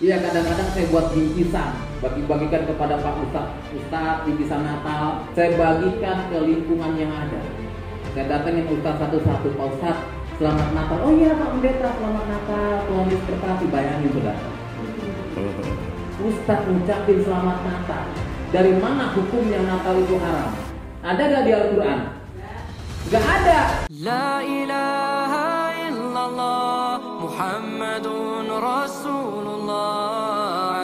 Iya, kadang-kadang saya buat bingkisan, bagi-bagikan kepada Pak Ustadz bingkisan Natal. Saya bagikan ke lingkungan yang ada. Saya datengin Ustadz satu-satu, Pak Ustadz, selamat Natal. Oh iya Pak Pendeta, selamat Natal. Tuhan Yesus berkati. Bayangin saudara, Ustadz ngucapin selamat Natal. Dari mana hukumnya Natal itu haram? Ada gak di Al-Quran? Gak ada. La ilaha illallah Muhammadun Rasulullah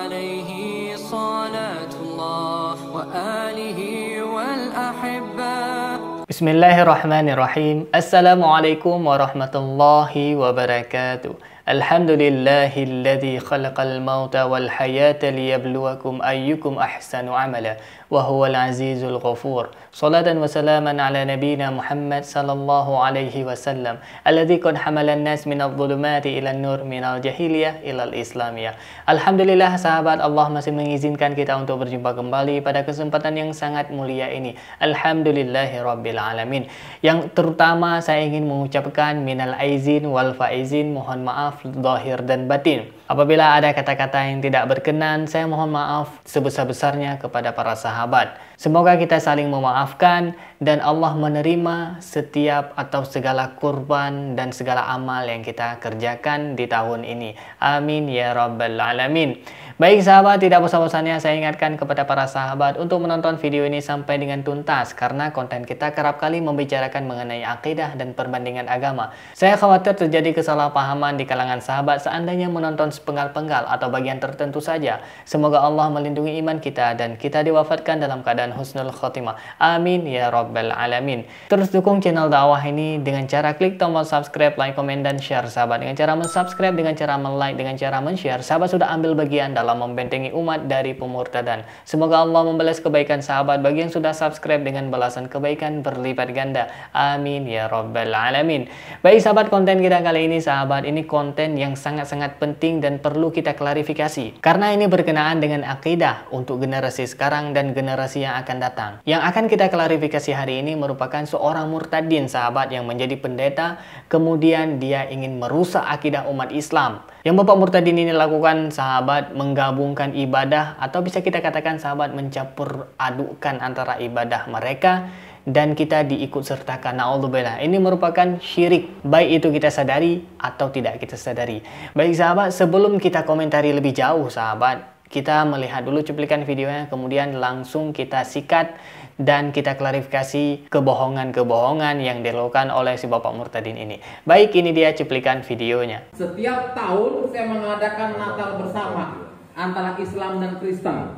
alaihi salatullah wa alihi wal ahibba. Bismillahirrahmanirrahim. Assalamualaikum warahmatullahi wabarakatuh. Alhamdulillahilladzi khalaqal mauta wal hayata liyabluwakum ayyukum ahsanu amala wa huwal azizul ghafur. Salatan wa salaman ala nabiyyina Muhammad sallallahu alaihi wasallam alladzi qad hamalan nas minadh dhulumati ilan nur minal jahiliyah ilal islamiyah. Alhamdulillah sahabat, Allah masih mengizinkan kita untuk berjumpa kembali pada kesempatan yang sangat mulia ini. Alhamdulillahirabbil alamin. Yang terutama saya ingin mengucapkan minal aizin wal faizin, mohon maaf zahir dan batin. Apabila ada kata-kata yang tidak berkenan, saya mohon maaf sebesar-besarnya kepada para sahabat. Semoga kita saling memaafkan dan Allah menerima setiap atau segala kurban dan segala amal yang kita kerjakan di tahun ini. Amin ya rabbal alamin. Baik sahabat, tidak bosan-bosannya saya ingatkan kepada para sahabat untuk menonton video ini sampai dengan tuntas, karena konten kita kerap kali membicarakan mengenai akidah dan perbandingan agama. Saya khawatir terjadi kesalahpahaman di kalangan sahabat seandainya menonton sepenggal-penggal atau bagian tertentu saja. Semoga Allah melindungi iman kita dan kita diwafatkan dalam keadaan husnul khotimah. Amin ya rabbal alamin. Terus dukung channel dakwah ini dengan cara klik tombol subscribe, like, komen, dan share sahabat. Dengan cara mensubscribe, dengan cara like, dengan cara men-share, sahabat sudah ambil bagian dalam membentengi umat dari pemurtadan. Semoga Allah membalas kebaikan sahabat bagi yang sudah subscribe dengan balasan kebaikan berlipat ganda. Amin ya rabbal alamin. Baik sahabat, konten kita kali ini sahabat, ini konten yang sangat-sangat penting dan perlu kita klarifikasi, karena ini berkenaan dengan akidah untuk generasi sekarang dan generasi yang akan datang. Yang akan kita klarifikasi hari ini merupakan seorang murtadin sahabat yang menjadi pendeta, kemudian dia ingin merusak akidah umat Islam. Yang Bapak murtadin ini lakukan sahabat, menggabungkan ibadah, atau bisa kita katakan sahabat, mencampur adukan antara ibadah mereka dan kita diikut sertakan. Na'udzubillah. Ini merupakan syirik, baik itu kita sadari atau tidak kita sadari. Baik sahabat, sebelum kita komentari lebih jauh sahabat, kita melihat dulu cuplikan videonya, kemudian langsung kita sikat dan kita klarifikasi kebohongan-kebohongan yang dilakukan oleh si Bapak murtadin ini. Baik, ini dia cuplikan videonya. Setiap tahun saya mengadakan Natal bersama antara Islam dan Kristen.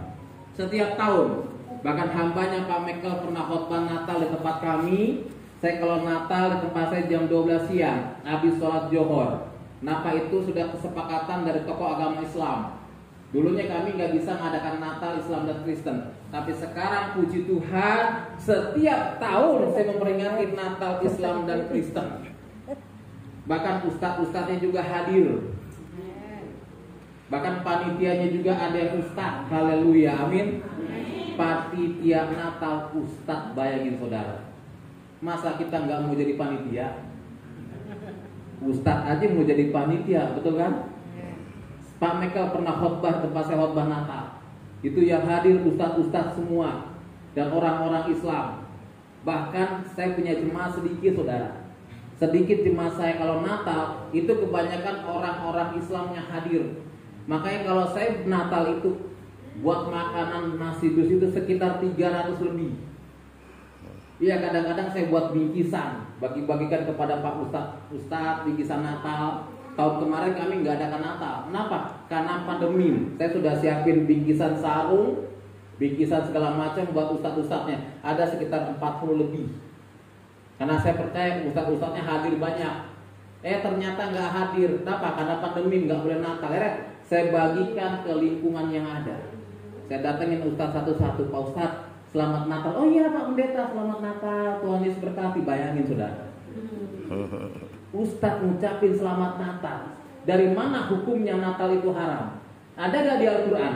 Setiap tahun. Bahkan hambanya Pak Mekel pernah khotbah Natal di tempat kami. Saya kalau Natal di tempat saya jam 12 siang, habis sholat Johor. Napa itu sudah kesepakatan dari tokoh agama Islam. Dulunya kami nggak bisa mengadakan Natal Islam dan Kristen, tapi sekarang puji Tuhan setiap tahun saya memperingati Natal Islam dan Kristen. Bahkan ustadz-ustadznya juga hadir. Bahkan panitianya juga ada yang ustadz. Haleluya, amin. Panitia Natal ustadz, bayangin saudara. Masa kita nggak mau jadi panitia? Ustadz aja mau jadi panitia, betul kan? Pak Mekel pernah khotbah tempat saya khotbah Natal. Itu yang hadir ustadz-ustadz semua dan orang-orang Islam. Bahkan saya punya jemaah sedikit saudara. Sedikit jemaah saya kalau Natal itu kebanyakan orang-orang Islam yang hadir. Makanya kalau saya Natal itu buat makanan nasi dus itu sekitar 300 lebih. Iya, kadang-kadang saya buat bingkisan, bagi-bagikan kepada Pak Ustadz bingkisan Natal. Tahun kemarin kami nggak adakan Natal. Kenapa? Karena pandemi. Saya sudah siapin bingkisan sarung, bingkisan segala macam buat ustadz-ustadznya. Ada sekitar 40 lebih. Karena saya percaya ustadz-ustadznya hadir banyak. Ternyata nggak hadir. Kenapa? Karena pandemi nggak boleh Natal. Saya bagikan ke lingkungan yang ada. Saya datengin ustadz satu-satu. Pak Ustadz, selamat Natal. Oh iya Pak Pendeta, selamat Natal. Tuhan Yesus berkati. Bayangin saudara, Ustadz ngucapin selamat Natal. Dari mana hukumnya Natal itu haram? Ada gak di Al-Quran?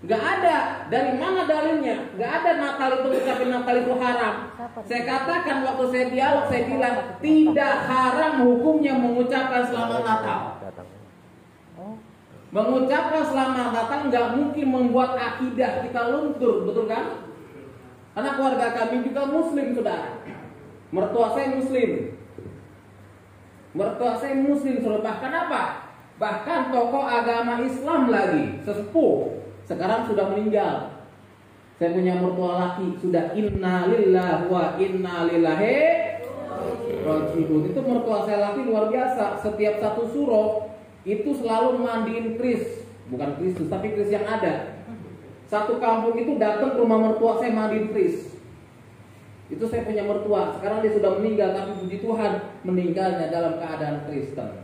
Gak ada. Dari mana dalilnya? Gak ada Natal itu ngucapin Natal itu haram. Saya katakan waktu saya dialog, saya bilang tidak haram hukumnya mengucapkan selamat Natal. Mengucapkan selamat datang nggak mungkin membuat akidah kita luntur, betul kan? Karena keluarga kami juga muslim, saudara. Mertua saya muslim. Mertua saya muslim, saudara. Bahkan apa? Bahkan tokoh agama Islam lagi, sesepuh, sekarang sudah meninggal. Saya punya mertua laki, sudah innalillahi wa inna ilaihi rajiun. Itu mertua saya laki luar biasa. Setiap satu surah itu selalu mandiin kris, bukan Kristus tapi kris yang ada. Satu kampung itu datang ke rumah mertua saya mandiin kris. Itu saya punya mertua. Sekarang dia sudah meninggal, tapi puji Tuhan meninggalnya dalam keadaan Kristen.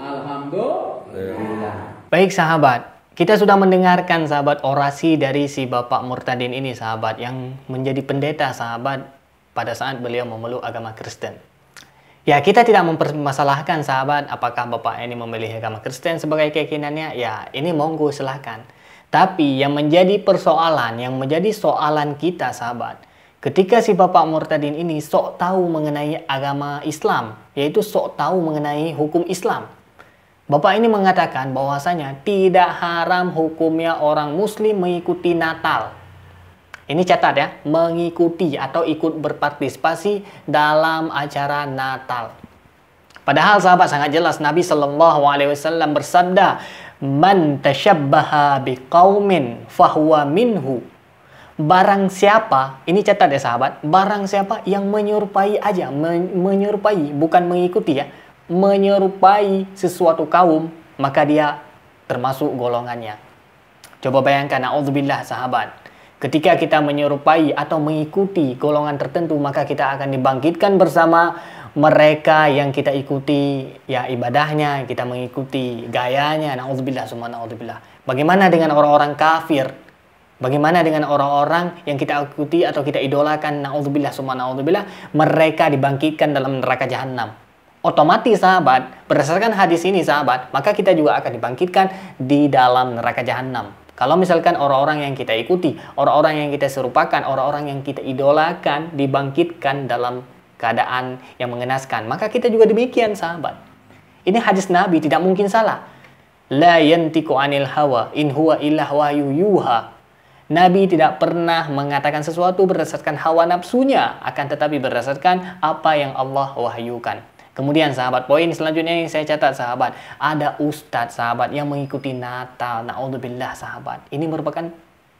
Alhamdulillah. Baik sahabat, kita sudah mendengarkan sahabat orasi dari si Bapak Murtadin ini sahabat, yang menjadi pendeta sahabat pada saat beliau memeluk agama Kristen. Ya, kita tidak mempermasalahkan sahabat apakah Bapak ini memilih agama Kristen sebagai keyakinannya. Ya, ini monggo silahkan. Tapi yang menjadi persoalan, yang menjadi soalan kita sahabat, ketika si Bapak Murtadin ini sok tahu mengenai agama Islam, yaitu sok tahu mengenai hukum Islam. Bapak ini mengatakan bahwasanya tidak haram hukumnya orang muslim mengikuti Natal. Ini catat ya, mengikuti atau ikut berpartisipasi dalam acara Natal. Padahal sahabat sangat jelas Nabi Shallallahu Alaihi Wasallam bersabda, "Man tashabbaha biqaumin fahuwa minhu." Barang siapa, ini catat ya sahabat, barang siapa yang menyerupai aja, menyerupai, bukan mengikuti ya, menyerupai sesuatu kaum, maka dia termasuk golongannya. Coba bayangkan, na'udzubillah sahabat. Ketika kita menyerupai atau mengikuti golongan tertentu, maka kita akan dibangkitkan bersama mereka yang kita ikuti ya ibadahnya, kita mengikuti gayanya. Na'udzubillah, summa na'udzubillah. Bagaimana dengan orang-orang kafir? Bagaimana dengan orang-orang yang kita ikuti atau kita idolakan? Na'udzubillah, summa na'udzubillah. Mereka dibangkitkan dalam neraka jahanam. Otomatis sahabat, berdasarkan hadis ini sahabat, maka kita juga akan dibangkitkan di dalam neraka jahanam. Kalau misalkan orang-orang yang kita ikuti, orang-orang yang kita serupakan, orang-orang yang kita idolakan dibangkitkan dalam keadaan yang mengenaskan, maka kita juga demikian sahabat. Ini hadis Nabi, tidak mungkin salah. La yantiqu anil hawa in huwa illa wahyu yuha. Nabi tidak pernah mengatakan sesuatu berdasarkan hawa nafsunya, akan tetapi berdasarkan apa yang Allah wahyukan. Kemudian sahabat, poin selanjutnya yang saya catat sahabat, ada ustadz sahabat yang mengikuti Natal. Na'udzubillah sahabat, ini merupakan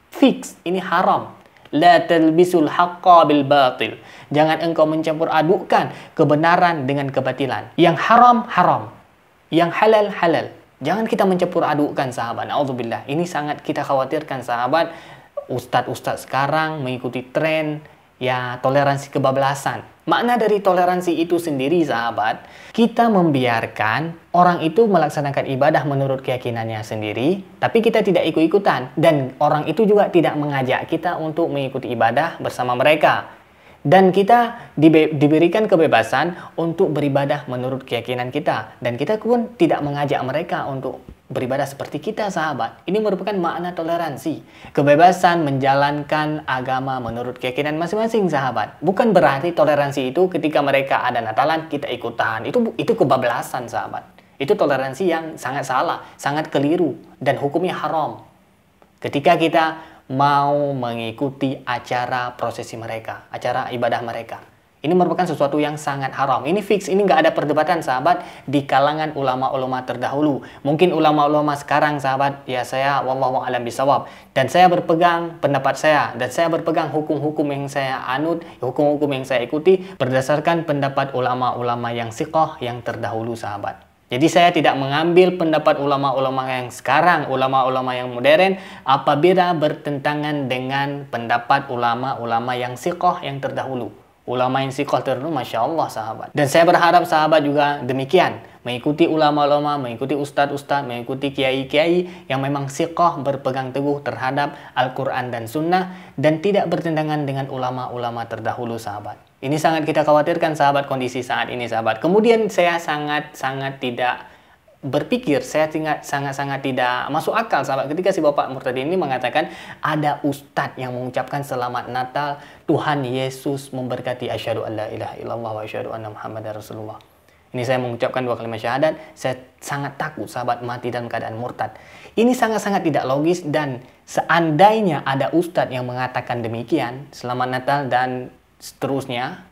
fix, ini haram. La talbisul haqqa bil batil. Jangan engkau mencampur adukkan kebenaran dengan kebatilan. Yang haram, haram. Yang halal, halal. Jangan kita mencampur adukkan sahabat. Na'udzubillah, ini sangat kita khawatirkan sahabat. Ustadz-ustadz sekarang mengikuti tren ya toleransi kebablasan. Makna dari toleransi itu sendiri sahabat, kita membiarkan orang itu melaksanakan ibadah menurut keyakinannya sendiri, tapi kita tidak ikut-ikutan. Dan orang itu juga tidak mengajak kita untuk mengikuti ibadah bersama mereka. Dan kita diberikan kebebasan untuk beribadah menurut keyakinan kita. Dan kita pun tidak mengajak mereka untuk beribadah seperti kita sahabat. Ini merupakan makna toleransi. Kebebasan menjalankan agama menurut keyakinan masing-masing sahabat. Bukan berarti toleransi itu ketika mereka ada Natalan kita ikutan. Itu kebablasan sahabat. Itu toleransi yang sangat salah, sangat keliru dan hukumnya haram. Ketika kita mau mengikuti acara prosesi mereka, acara ibadah mereka. Ini merupakan sesuatu yang sangat haram. Ini fix, ini nggak ada perdebatan sahabat di kalangan ulama-ulama terdahulu. Mungkin ulama-ulama sekarang sahabat, ya saya wallahu a'lam bishawab. Dan saya berpegang pendapat saya, dan saya berpegang hukum-hukum yang saya anut, hukum-hukum yang saya ikuti berdasarkan pendapat ulama-ulama yang siqah yang terdahulu sahabat. Jadi saya tidak mengambil pendapat ulama-ulama yang sekarang, ulama-ulama yang modern, apabila bertentangan dengan pendapat ulama-ulama yang siqah yang terdahulu. Ulama yang siqah terdahulu, Masya Allah sahabat. Dan saya berharap sahabat juga demikian. Mengikuti ulama-ulama, mengikuti ustadz-ustadz, mengikuti kiai-kiai yang memang siqah berpegang teguh terhadap Al-Quran dan Sunnah. Dan tidak bertentangan dengan ulama-ulama terdahulu sahabat. Ini sangat kita khawatirkan sahabat kondisi saat ini sahabat. Kemudian saya sangat-sangat tidak berpikir, saya sangat-sangat tidak masuk akal sahabat ketika si Bapak Murtadin ini mengatakan ada ustadz yang mengucapkan selamat Natal, Tuhan Yesus memberkati, asyhadu an la ilaha illallah wa asyhadu anna Muhammadar Rasulullah. Ini saya mengucapkan 2 kalimat syahadat, saya sangat takut sahabat mati dalam keadaan murtad. Ini sangat-sangat tidak logis, dan seandainya ada ustadz yang mengatakan demikian, selamat Natal dan seterusnya,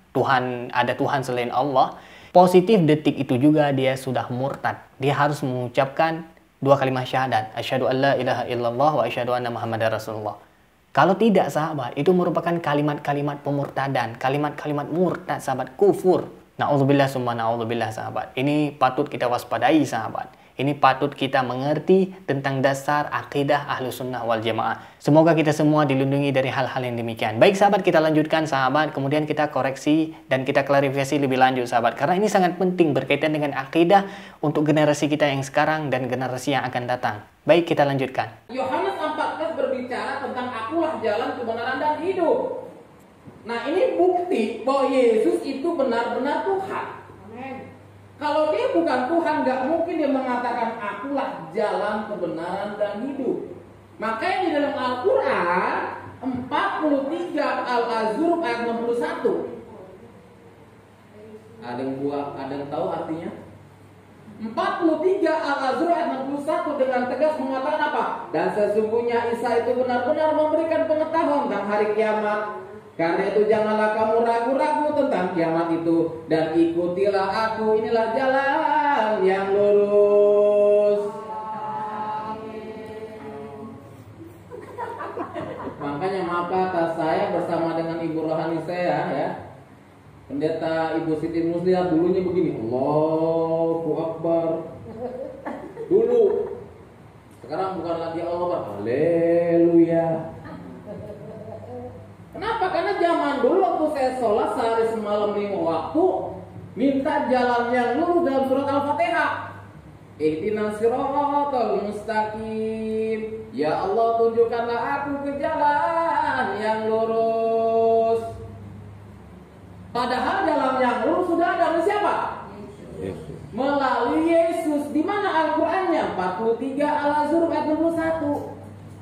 ada Tuhan selain Allah, positif detik itu juga dia sudah murtad. Dia harus mengucapkan 2 kalimat syahadat, asyhadu an la ilaha illallah wa asyhadu anna muhammadar rasulullah. Kalau tidak sahabat, itu merupakan kalimat-kalimat pemurtadan, kalimat-kalimat murtad sahabat, kufur. Na'udzubillah summa na'udzubillah sahabat. Ini patut kita waspadai sahabat. Ini patut kita mengerti tentang dasar akidah Ahlus Sunnah wal Jamaah. Semoga kita semua dilindungi dari hal-hal yang demikian. Baik sahabat, kita lanjutkan sahabat. Kemudian kita koreksi dan kita klarifikasi lebih lanjut sahabat. Karena ini sangat penting berkaitan dengan akidah untuk generasi kita yang sekarang dan generasi yang akan datang. Baik, kita lanjutkan. Yohanes 14 berbicara tentang akulah jalan kebenaran dan hidup. Nah, ini bukti bahwa Yesus itu benar-benar Tuhan. Amin. Kalau dia bukan Tuhan, nggak mungkin dia mengatakan akulah jalan kebenaran dan hidup. Makanya di dalam Al-Quran 43 Al-Azruf ayat 61. Ada yang tahu artinya? 43 Al-Azruf ayat 61 dengan tegas mengatakan apa? Dan sesungguhnya Isa itu benar-benar memberikan pengetahuan tentang hari kiamat. Karena itu janganlah kamu ragu-ragu tentang kiamat itu, dan ikutilah aku, inilah jalan yang lurus. Makanya maaf kata saya bersama dengan ibu rohani saya ya, pendeta Ibu Siti Muslihat dulunya begini, Allahu Akbar dulu. Sekarang bukan lagi Allah, haleluya. Kenapa? Karena zaman dulu waktu saya sholat sehari semalam 5 waktu, minta jalan yang lurus dalam surat Al-Fatihah. Ihdinas siratal mustaqim. Ya Allah, tunjukkanlah aku ke jalan yang lurus. Padahal jalan yang lurus sudah ada oleh siapa? Yesus. Melalui Yesus. Di mana Al-Qur'annya? 43 Al-Azruf ayat 21.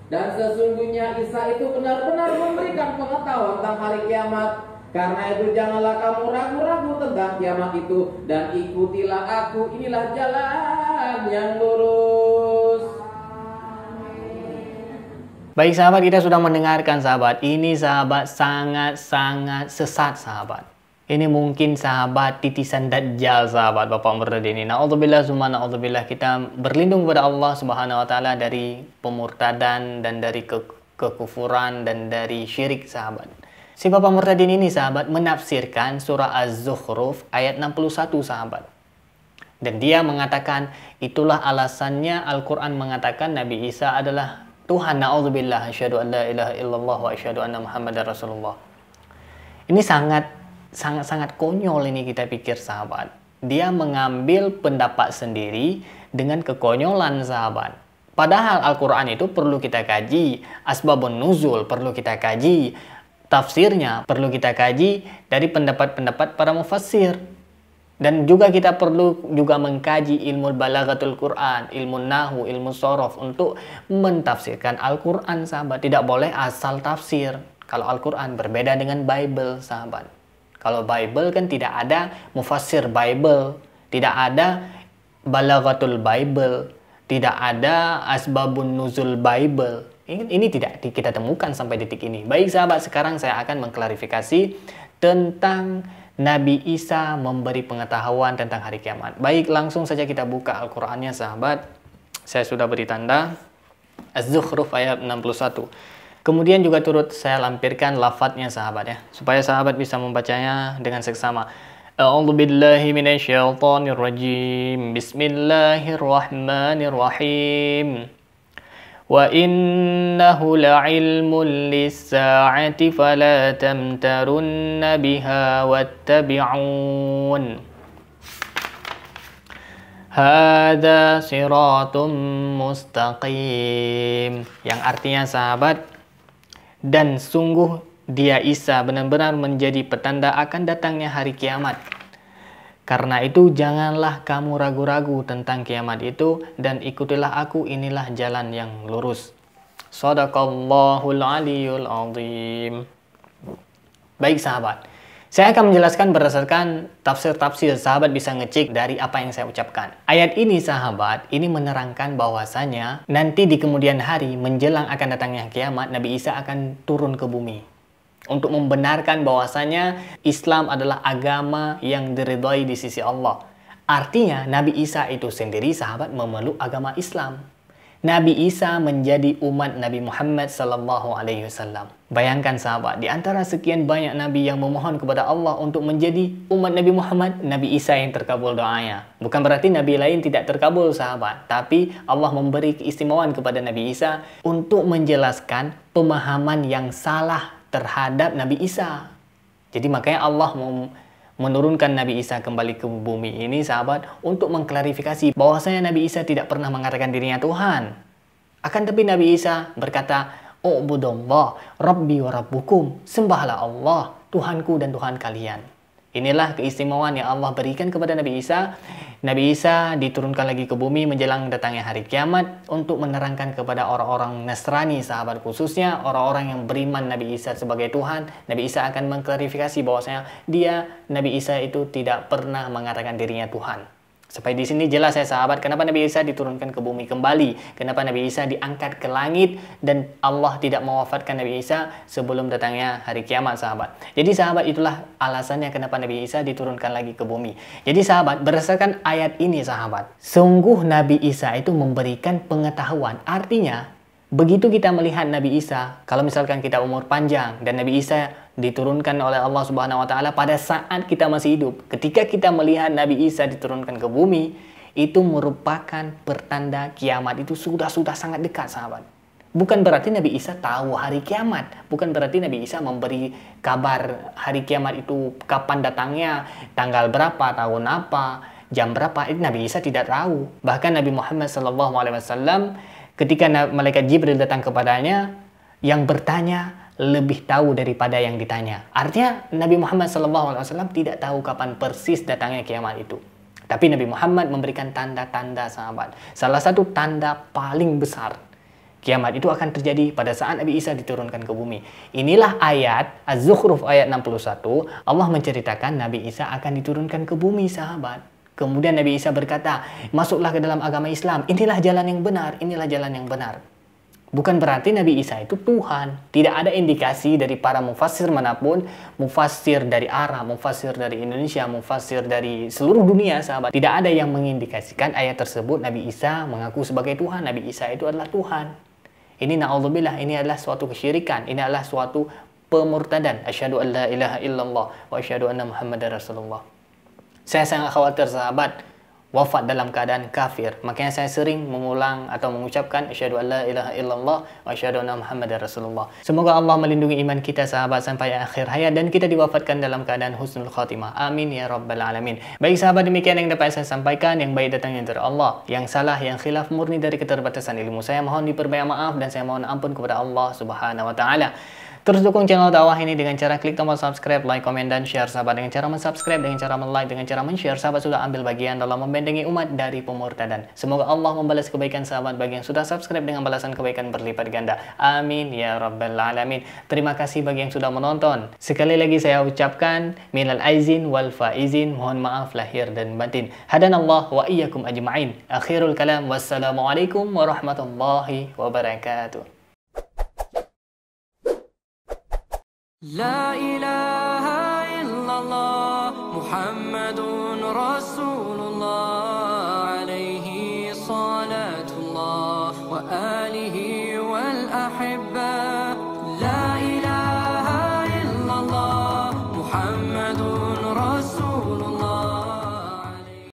Dan sesungguhnya Isa itu benar-benar memberikan pengetahuan tentang hari kiamat. Karena itu janganlah kamu ragu-ragu tentang kiamat itu, dan ikutilah aku, inilah jalan yang lurus. Baik sahabat, kita sudah mendengarkan sahabat. Ini sahabat sangat-sangat sesat sahabat. Ini mungkin sahabat titisan Dajjal sahabat Bapak Murdadini. Na'udzubillah summa na'udzubillah. Kita berlindung kepada Allah Subhanahu wa taala dari pemurtadan dan dari kekufuran dan dari syirik sahabat. Si Bapak Murdadini ini sahabat menafsirkan surah Az-Zukhruf ayat 61 sahabat. Dan dia mengatakan itulah alasannya Al-Quran mengatakan Nabi Isa adalah Tuhan. Na'udzubillah, asyhadu an la ilaha illallah wa asyhadu anna muhammadar rasulullah. Ini sangat konyol ini kita pikir sahabat. Dia mengambil pendapat sendiri dengan kekonyolan sahabat. Padahal Al-Quran itu perlu kita kaji, asbabun nuzul perlu kita kaji, tafsirnya perlu kita kaji dari pendapat-pendapat para mufassir. Dan juga kita perlu juga mengkaji ilmu balaghatul Quran, ilmu nahu, ilmu sorof untuk mentafsirkan Al-Quran sahabat. Tidak boleh asal tafsir. Kalau Al-Quran berbeda dengan Bible sahabat. Kalau Bible kan tidak ada mufassir Bible, tidak ada balaghatul Bible, tidak ada asbabun nuzul Bible. Ini tidak kita temukan sampai detik ini. Baik sahabat, sekarang saya akan mengklarifikasi tentang Nabi Isa memberi pengetahuan tentang hari kiamat. Baik, langsung saja kita buka Al-Qur'annya sahabat. Saya sudah beri tanda Az-Zukhruf ayat 61. Kemudian juga turut saya lampirkan lafadznya sahabat ya, supaya sahabat bisa membacanya dengan seksama. A'udzu billahi minasyaitonir rajim. Bismillahirrahmanirrahim. Wa innahu la'ilmun lis-sa'ati fala tamtarunna biha wattabi'un. Hadza siratum mustaqim. Yang artinya sahabat, dan sungguh dia Isa benar-benar menjadi petanda akan datangnya hari kiamat. Karena itu janganlah kamu ragu-ragu tentang kiamat itu, dan ikutilah aku, inilah jalan yang lurus. Shadaqallahul aliyul azim. Baik sahabat, Saya akan menjelaskan berdasarkan tafsir-tafsir, sahabat bisa ngecek dari apa yang saya ucapkan. Ayat ini sahabat, ini menerangkan bahwasanya nanti di kemudian hari menjelang akan datangnya kiamat, Nabi Isa akan turun ke bumi. Untuk membenarkan bahwasanya Islam adalah agama yang diridhai di sisi Allah. Artinya Nabi Isa itu sendiri sahabat memeluk agama Islam. Nabi Isa menjadi umat Nabi Muhammad SAW. Bayangkan sahabat, di antara sekian banyak Nabi yang memohon kepada Allah untuk menjadi umat Nabi Muhammad, Nabi Isa yang terkabul doanya. Bukan berarti Nabi lain tidak terkabul sahabat, tapi Allah memberi keistimewaan kepada Nabi Isa untuk menjelaskan pemahaman yang salah terhadap Nabi Isa. Jadi makanya Allah menurunkan Nabi Isa kembali ke bumi ini sahabat untuk mengklarifikasi bahwasanya Nabi Isa tidak pernah mengatakan dirinya Tuhan. Akan tapi Nabi Isa berkata, "U'budullah Rabbi wa Rabbukum." Sembahlah Allah, Tuhanku dan Tuhan kalian. Inilah keistimewaan yang Allah berikan kepada Nabi Isa. Nabi Isa diturunkan lagi ke bumi menjelang datangnya hari kiamat untuk menerangkan kepada orang-orang Nasrani sahabat, khususnya orang-orang yang beriman Nabi Isa sebagai Tuhan. Nabi Isa akan mengklarifikasi bahwasanya Nabi Isa itu tidak pernah mengatakan dirinya Tuhan. Sampai di sini jelas ya sahabat, kenapa Nabi Isa diturunkan ke bumi kembali, kenapa Nabi Isa diangkat ke langit dan Allah tidak mewafatkan Nabi Isa sebelum datangnya hari kiamat sahabat. Jadi sahabat, itulah alasannya kenapa Nabi Isa diturunkan lagi ke bumi. Jadi sahabat, berdasarkan ayat ini sahabat, sungguh Nabi Isa itu memberikan pengetahuan. Artinya begitu kita melihat Nabi Isa, kalau misalkan kita umur panjang dan Nabi Isa diturunkan oleh Allah Subhanahu wa taala pada saat kita masih hidup, ketika kita melihat Nabi Isa diturunkan ke bumi, itu merupakan pertanda kiamat itu sudah sangat dekat sahabat. Bukan berarti Nabi Isa tahu hari kiamat, bukan berarti Nabi Isa memberi kabar hari kiamat itu kapan datangnya, tanggal berapa, tahun apa, jam berapa, itu Nabi Isa tidak tahu. Bahkan Nabi Muhammad SAW ketika malaikat Jibril datang kepadanya, yang bertanya lebih tahu daripada yang ditanya. Artinya Nabi Muhammad SAW tidak tahu kapan persis datangnya kiamat itu. Tapi Nabi Muhammad memberikan tanda-tanda sahabat. Salah satu tanda paling besar kiamat itu akan terjadi pada saat Nabi Isa diturunkan ke bumi. Inilah ayat Az-Zukhruf ayat 61. Allah menceritakan Nabi Isa akan diturunkan ke bumi sahabat. Kemudian Nabi Isa berkata, masuklah ke dalam agama Islam. Inilah jalan yang benar, inilah jalan yang benar. Bukan berarti Nabi Isa itu Tuhan. Tidak ada indikasi dari para mufassir manapun, mufassir dari Arab, mufassir dari Indonesia, mufassir dari seluruh dunia sahabat. Tidak ada yang mengindikasikan ayat tersebut Nabi Isa mengaku sebagai Tuhan. Nabi Isa itu adalah Tuhan. Ini na'udzubillah, ini adalah suatu kesyirikan. Ini adalah suatu pemurtadan. Asyhadu an la ilaha illallah wa asyhadu anna Muhammadar Rasulullah. Saya sangat khawatir sahabat wafat dalam keadaan kafir. Makanya saya sering mengulang atau mengucapkan asyhadu an la ilaha illallah wa asyhadu anna Muhammadar Rasulullah. Semoga Allah melindungi iman kita sahabat sampai akhir hayat dan kita diwafatkan dalam keadaan husnul khatimah. Amin ya rabbal alamin. Baik sahabat, demikian yang dapat saya sampaikan. Yang baik datangnya dari Allah, yang salah, yang khilaf murni dari keterbatasan ilmu. Saya mohon diperbanyak maaf dan saya mohon ampun kepada Allah Subhanahu wa taala. Terus dukung channel dakwah ini dengan cara klik tombol subscribe, like, komen, dan share sahabat. Dengan cara mensubscribe, dengan cara like, dengan cara men-share, sahabat sudah ambil bagian dalam membentengi umat dari pemurtadan. Semoga Allah membalas kebaikan sahabat bagi yang sudah subscribe dengan balasan kebaikan berlipat ganda. Amin ya rabbal alamin. Terima kasih bagi yang sudah menonton. Sekali lagi saya ucapkan minal aizin wal faizin, mohon maaf lahir dan batin. Hadanallah wa iyyakum ajma'in. Akhirul kalam, wassalamualaikum warahmatullahi wabarakatuh. لا إله إلا الله محمد رسول الله عليه صلاة الله وآله والأحبة